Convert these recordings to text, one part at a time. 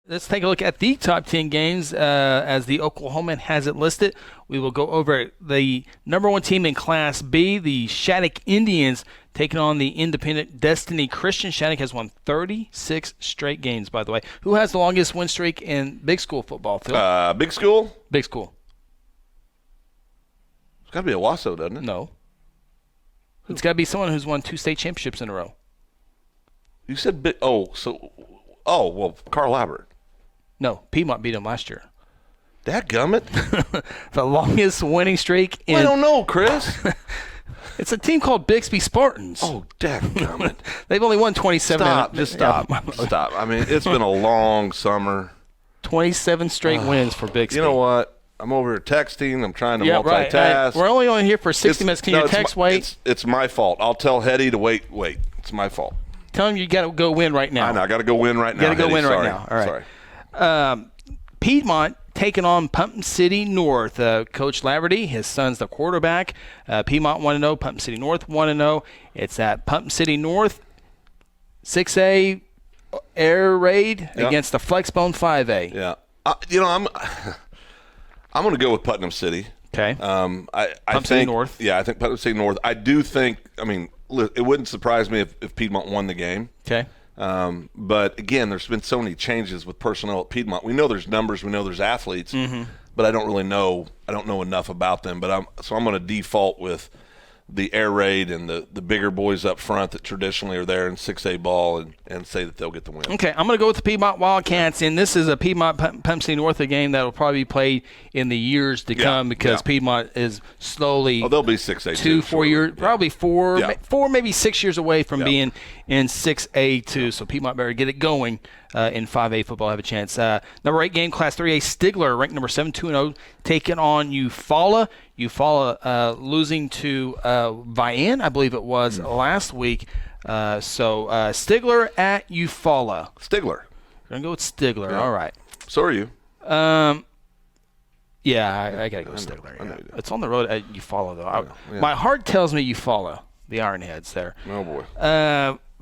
let's take a look at the top 10 games as the Oklahoman has it listed. We will go over the number 1 team in Class B, the Shattuck Indians, taking on the independent Destiny Christian. Shattuck has won 36 straight games, by the way. Who has the longest win streak in big school football, Phil? Big school? Big school. It's got to be Owasso, doesn't it? No. It's got to be someone who's won 2 state championships in a row. You said big. Well, Carl Albert. No, Piedmont beat him last year. Dadgummit. The longest winning streak in. I don't know, Chris. It's a team called Bixby Spartans. Oh, dadgummit. They've only won 27. Stop. Just stop. Stop. I mean, it's been a long summer. 27 straight wins for Bixby. You know what? I'm over here texting. I'm trying to multitask. Right. We're only on here for 60 minutes. Can you wait? It's my fault. I'll tell Hetty to wait. It's my fault. Tell him you got to go win right now. I know. I got to go win right now. Got to go win right now. All right. Sorry. Piedmont taking on Pumpkin City North. Coach Laverty, his son's the quarterback. Piedmont 1-0, Pumpkin City North 1-0. It's at Pumpkin City North, 6A air raid against the Flexbone 5A. Yeah. I'm going to go with Putnam City. Okay. I think City North. Yeah, I think Putnam City North. I do think. I mean, it wouldn't surprise me if Piedmont won the game. Okay. But again, there's been so many changes with personnel at Piedmont. We know there's numbers, we know there's athletes, but I don't really know. I don't know enough about them. But I'm going to default with the air raid and the bigger boys up front that traditionally are there in 6A ball and say that they'll get the win. Okay, I'm going to go with the Piedmont Wildcats, and this is a Piedmont Pumpkin City North game that will probably be played in the years to come because Piedmont is slowly they'll be 6A 4 years, probably 4 maybe 6 years away from being in 6A too. So Piedmont better get it going in 5A football, have a chance. Number 8 game, Class 3A, Stigler, ranked number 7, 2-0, taking on Eufaula. Eufaula losing to Vian, I believe it was, last week. So Stigler at Eufaula. Stigler. We're going to go with Stigler. Yeah. All right. So are you. Yeah, I got to go with Stigler. I know you do. It's on the road at Eufaula, though. My heart tells me Eufaula, the Ironheads there. Oh, boy.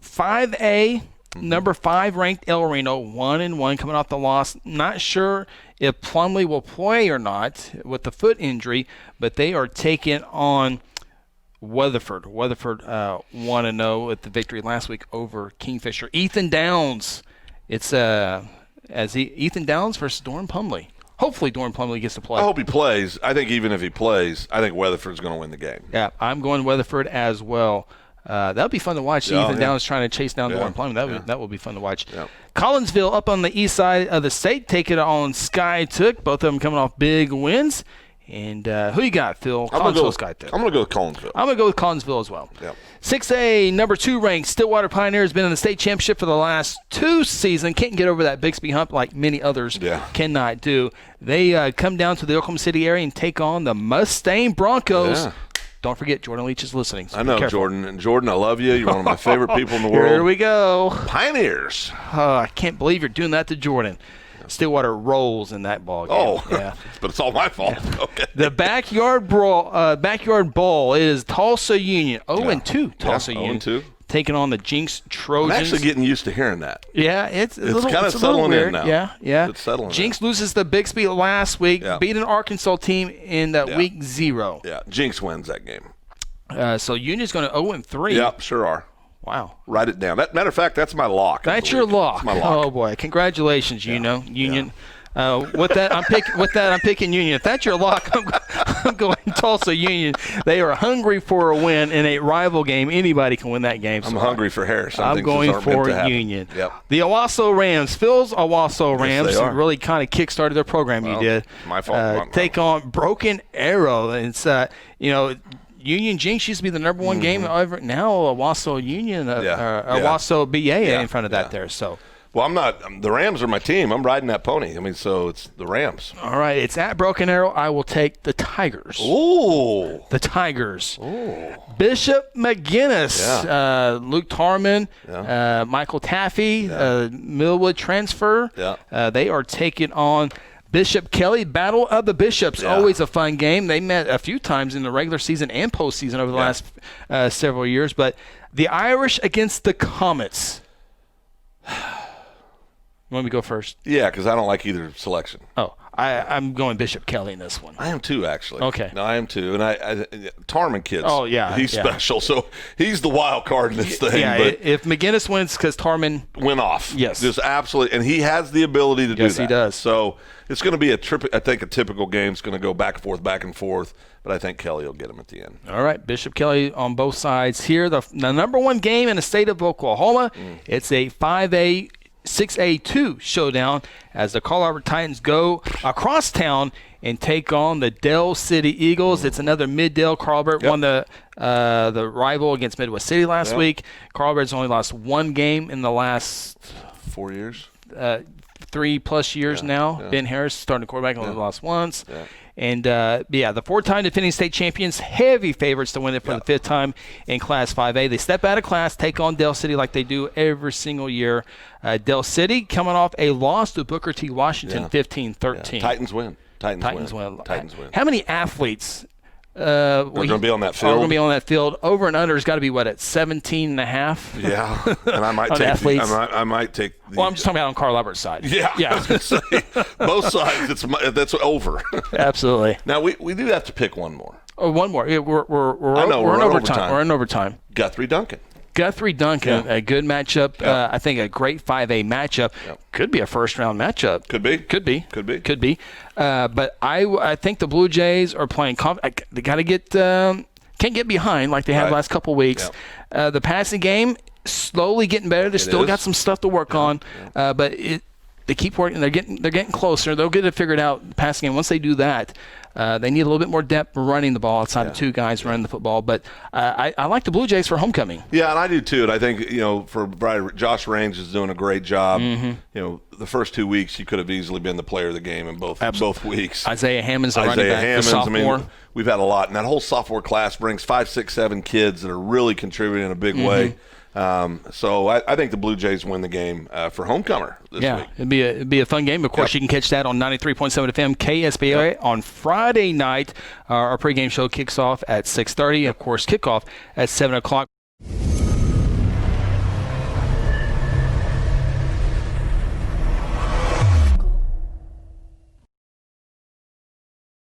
5A. Number 5 ranked El Reno, 1-1 coming off the loss. Not sure if Plumley will play or not with the foot injury, but they are taking on Weatherford. Weatherford 1-0 with the victory last week over Kingfisher. Ethan Downs. It's Ethan Downs versus Doran Plumley. Hopefully Doran Plumley gets to play. I hope he plays. I think even if he plays, I think Weatherford's going to win the game. Yeah, I'm going Weatherford as well. That would be fun to watch. Ethan Downs trying to chase down Doran Plumley. That would be fun to watch. Yeah. Collinsville up on the east side of the state, taking it on Sky Took. Both of them coming off big wins. And who you got, Phil? Collinsville, Sky Took. I'm going to go with Collinsville. I'm going to go with Collinsville as well. Yep. 6A, number 2 ranked Stillwater Pioneers, been in the state championship for the last 2 seasons. Can't get over that Bixby hump like many others cannot do. They come down to the Oklahoma City area and take on the Mustang Broncos. Yeah. Don't forget, Jordan Leach is listening. So I know, Jordan. And Jordan, I love you. You're one of my favorite people in the world. Here we go. Pioneers. I can't believe you're doing that to Jordan. Stillwater rolls in that ball game. Oh, yeah. But it's all my fault. Yeah. Okay. The backyard bowl is Tulsa Union. 0-2 Tulsa Union. 0-2. Taking on the Jinx Trojans. I'm actually getting used to hearing that. Yeah, it's kind of settling in now. Yeah. It's settling Jinx loses to Bixby last week, beat an Arkansas team in week 0. Yeah, Jinx wins that game. So Union's going to 0-3. Yep, sure are. Wow. Write it down. Matter of fact, that's my lock. That's your lock. That's my lock. Oh boy, congratulations, Union. With that, I'm picking Union. If that's your lock, I'm going Tulsa Union. They are hungry for a win in a rival game. Anybody can win that game. I'm hungry for Harris. I'm going for Union. Yep. The Owasso Rams. Phil's Owasso Rams really kind of kickstarted their program. Well, you did. My fault. Take on Broken Arrow. It's Union Jinx used to be the number 1 game ever. Now Owasso Union, Owasso BA in front of that there. So. Well, I'm not. The Rams are my team. I'm riding that pony. I mean, so it's the Rams. All right, it's at Broken Arrow. I will take the Tigers. Ooh. The Tigers. Ooh. Bishop McGinnis, Luke Tarman, Michael Taffy, Millwood transfer. Yeah. They are taking on Bishop Kelly. Battle of the Bishops, always a fun game. They met a few times in the regular season and postseason over the last several years. But the Irish against the Comets. You want me to go first? Yeah, because I don't like either selection. Oh, I'm going Bishop Kelly in this one. I am too, actually. Okay. No, I am too. And Tarman kids. Oh, yeah. He's special. So he's the wild card in this thing. Yeah, but if McGinnis wins because Tarman went off. Yes. Just absolutely. And he has the ability to do that. Yes, he does. So it's going to be I think a typical game. It's going to go back and forth. But I think Kelly will get him at the end. All right, Bishop Kelly on both sides here. The number one game in the state of Oklahoma. It's a 5A 6A2 showdown as the Carl Albert Titans go across town and take on the Dell City Eagles. It's another Mid-Dell. Carl Albert won the rival against Midwest City last week. Carl Albert's only lost one game in the last 4 years. 3+ years now. Ben Harris, starting quarterback, only lost once. Yeah. And, the 4-time defending state champions, heavy favorites to win it for the 5th time in Class 5A. They step out of class, take on Dell City like they do every single year. Dell City coming off a loss to Booker T. Washington, 15-13. Yeah. Titans win. Titans win. How many athletes are going to be on that field? Are going to be on that field. Over and under has got to be, at 17.5? Yeah, and I might take athletes. I might take Well, I'm just talking about on Carl Albert's side. Yeah. I was going to say, both sides, that's over. Absolutely. Now, we do have to pick one more. Oh, one more. Yeah, we're in overtime. We're in overtime. Guthrie Duncan. Guthrie Duncan, a good matchup. I think a great 5A matchup. Could be a first-round matchup. Could be. Could be. But I think the Blue Jays are playing they got to get can't get behind like they have the last couple weeks. The passing game slowly getting better. They still got some stuff to work on, but they keep working. They're getting closer. They'll get it figured out. The passing game. Once they do that, they need a little bit more depth running the ball outside of two guys running the football. But I like the Blue Jays for homecoming. Yeah, and I do too. And I think Josh Range is doing a great job. The first 2 weeks he could have easily been the player of the game in both weeks. Isaiah Hammond's the running back, the sophomore. We've had a lot, and that whole sophomore class brings 5, 6, 7 kids that are really contributing in a big way. So I think the Blue Jays win the game for homecomer this week. It'd be a fun game. Of course, you can catch that on 93.7 FM KSBA on Friday night. Our pregame show kicks off at 6:30. Of course, kickoff at 7 o'clock.